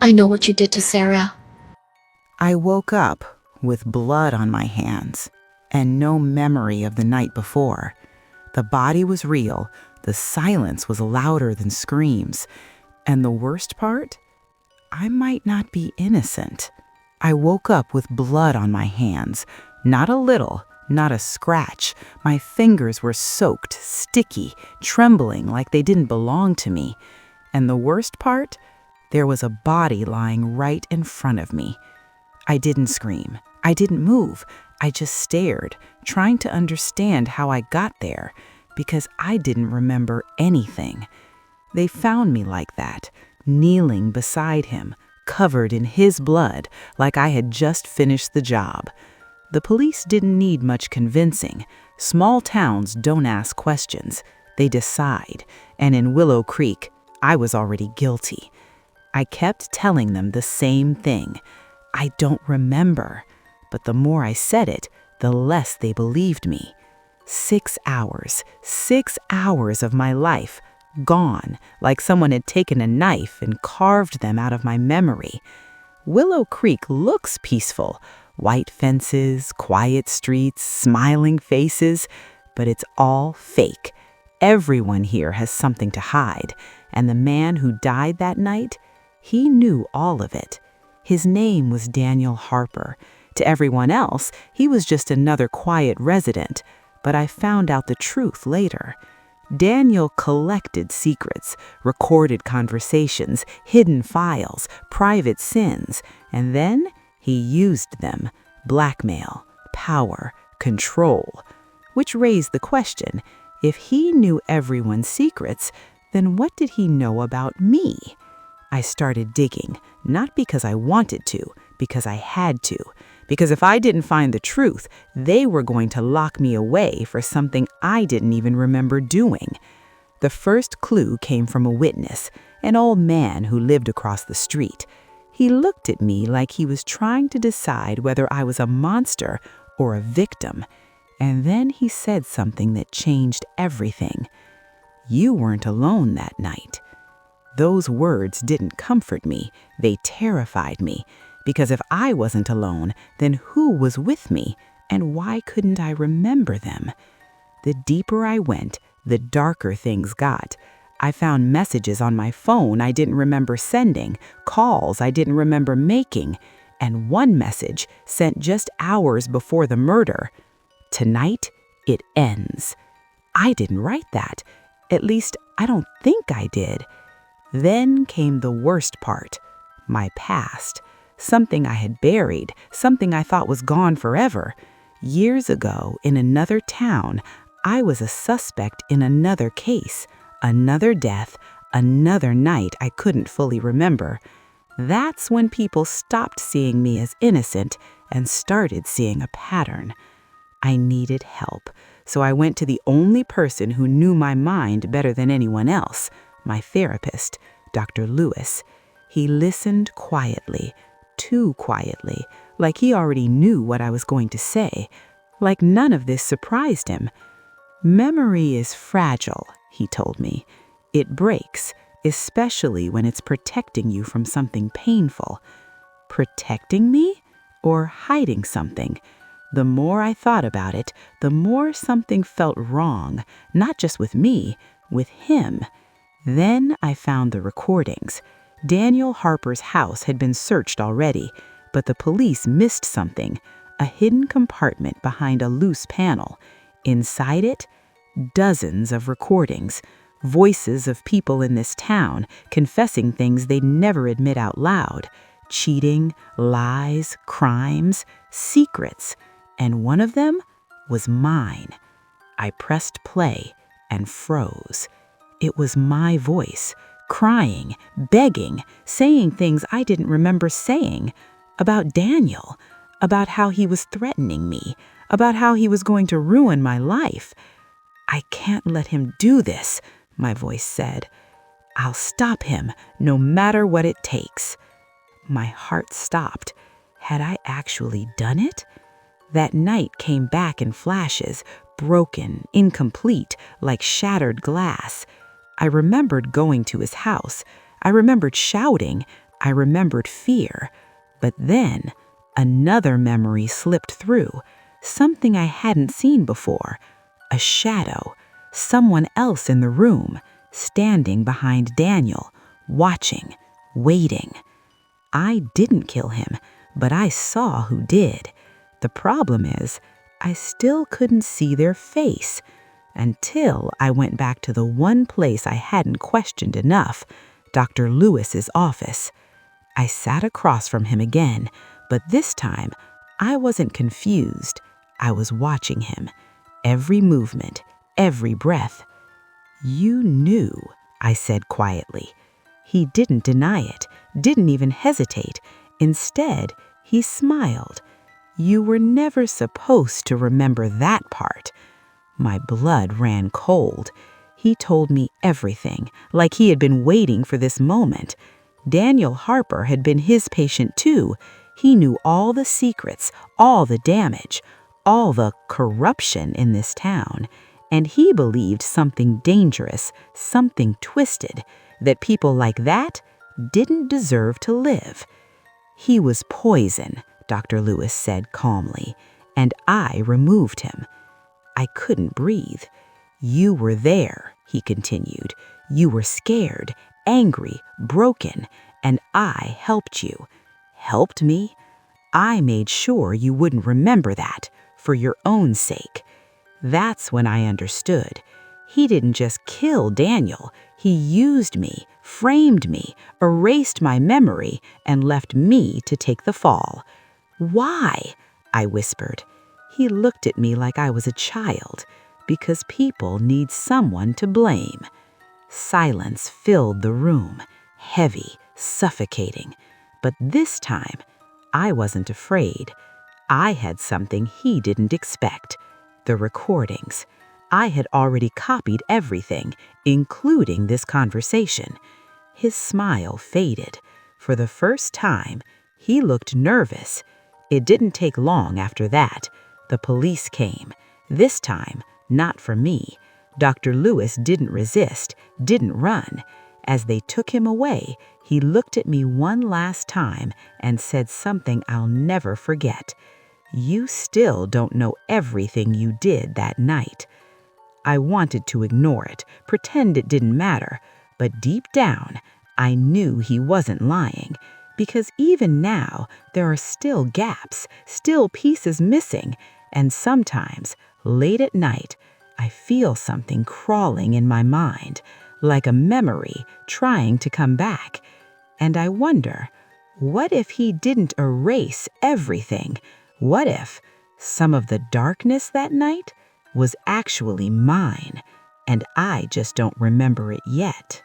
I know what you did to Sarah. I woke up with blood on my hands and no memory of the night before. The body was real, the silence was louder than screams, and the worst part? I might not be innocent. I woke up with blood on my hands, not a little, not a scratch. My fingers were soaked, sticky, trembling like they didn't belong to me. And the worst part? There was a body lying right in front of me. I didn't scream. I didn't move. I just stared, trying to understand how I got there, because I didn't remember anything. They found me like that, kneeling beside him, covered in his blood, like I had just finished the job. The police didn't need much convincing. Small towns don't ask questions. They decide. And in Willow Creek, I was already guilty. I kept telling them the same thing. I don't remember. But the more I said it, the less they believed me. 6 hours of my life, gone, like someone had taken a knife and carved them out of my memory. Willow Creek looks peaceful. White fences, quiet streets, smiling faces, but it's all fake. Everyone here has something to hide, and the man who died that night, he knew all of it. His name was Daniel Harper. To everyone else, he was just another quiet resident, but I found out the truth later. Daniel collected secrets, recorded conversations, hidden files, private sins, and then he used them: blackmail, power, control. Which raised the question, if he knew everyone's secrets, then what did he know about me? I started digging, not because I wanted to, because I had to. Because if I didn't find the truth, they were going to lock me away for something I didn't even remember doing. The first clue came from a witness, an old man who lived across the street. He looked at me like he was trying to decide whether I was a monster or a victim. And then he said something that changed everything. You weren't alone that night. Those words didn't comfort me. They terrified me. Because if I wasn't alone, then who was with me, and why couldn't I remember them? The deeper I went, the darker things got. I found messages on my phone I didn't remember sending, calls I didn't remember making, and one message sent just hours before the murder. Tonight, it ends. I didn't write that. At least, I don't think I did. Then came the worst part, my past. Something I had buried, something I thought was gone forever. Years ago, in another town, I was a suspect in another case, another death, another night I couldn't fully remember. That's when people stopped seeing me as innocent and started seeing a pattern. I needed help, so I went to the only person who knew my mind better than anyone else, my therapist, Dr. Lewis. He listened quietly, too quietly, like he already knew what I was going to say, like none of this surprised him. Memory is fragile, he told me. It breaks, especially when it's protecting you from something painful. Protecting me? Or hiding something? The more I thought about it, the more something felt wrong, not just with me, with him. Then I found the recordings. Daniel Harper's house had been searched already, but the police missed something, a hidden compartment behind a loose panel. Inside it, dozens of recordings, voices of people in this town confessing things they'd never admit out loud, cheating, lies, crimes, secrets, and one of them was mine. I pressed play and froze. It was my voice, crying, begging, saying things I didn't remember saying, about Daniel, about how he was threatening me, about how he was going to ruin my life. I can't let him do this, my voice said. I'll stop him, no matter what it takes. My heart stopped. Had I actually done it? That night came back in flashes, broken, incomplete, like shattered glass. I remembered going to his house. I remembered shouting. I remembered fear, but then another memory slipped through, something I hadn't seen before, a shadow, someone else in the room, standing behind Daniel, watching, waiting. I didn't kill him, but I saw who did. The problem is, I still couldn't see their face until I went back to the one place I hadn't questioned enough, Dr. Lewis's office. I sat across from him again, but this time I wasn't confused. I was watching him, every movement, every breath. "You knew," I said quietly. He didn't deny it, didn't even hesitate. Instead, he smiled. "You were never supposed to remember that part." My blood ran cold. He told me everything, like he had been waiting for this moment. Daniel Harper had been his patient too. He knew all the secrets, all the damage, all the corruption in this town. And he believed something dangerous, something twisted, that people like that didn't deserve to live. "He was poison," Dr. Lewis said calmly, "and I removed him." I couldn't breathe. "You were there," he continued. "You were scared, angry, broken, and I helped you." "Helped me?" "I made sure you wouldn't remember that, for your own sake." That's when I understood. He didn't just kill Daniel. He used me, framed me, erased my memory, and left me to take the fall. "Why?" I whispered. He looked at me like I was a child. "Because people need someone to blame." Silence filled the room, heavy, suffocating. But this time, I wasn't afraid. I had something he didn't expect. The recordings. I had already copied everything, including this conversation. His smile faded. For the first time, he looked nervous. It didn't take long after that. The police came. This time, not for me. Dr. Lewis didn't resist, didn't run. As they took him away, he looked at me one last time and said something I'll never forget. "You still don't know everything you did that night." I wanted to ignore it, pretend it didn't matter, but deep down, I knew he wasn't lying, because even now, there are still gaps, still pieces missing, and sometimes, late at night, I feel something crawling in my mind, like a memory trying to come back. And I wonder, what if he didn't erase everything? What if some of the darkness that night was actually mine, and I just don't remember it yet?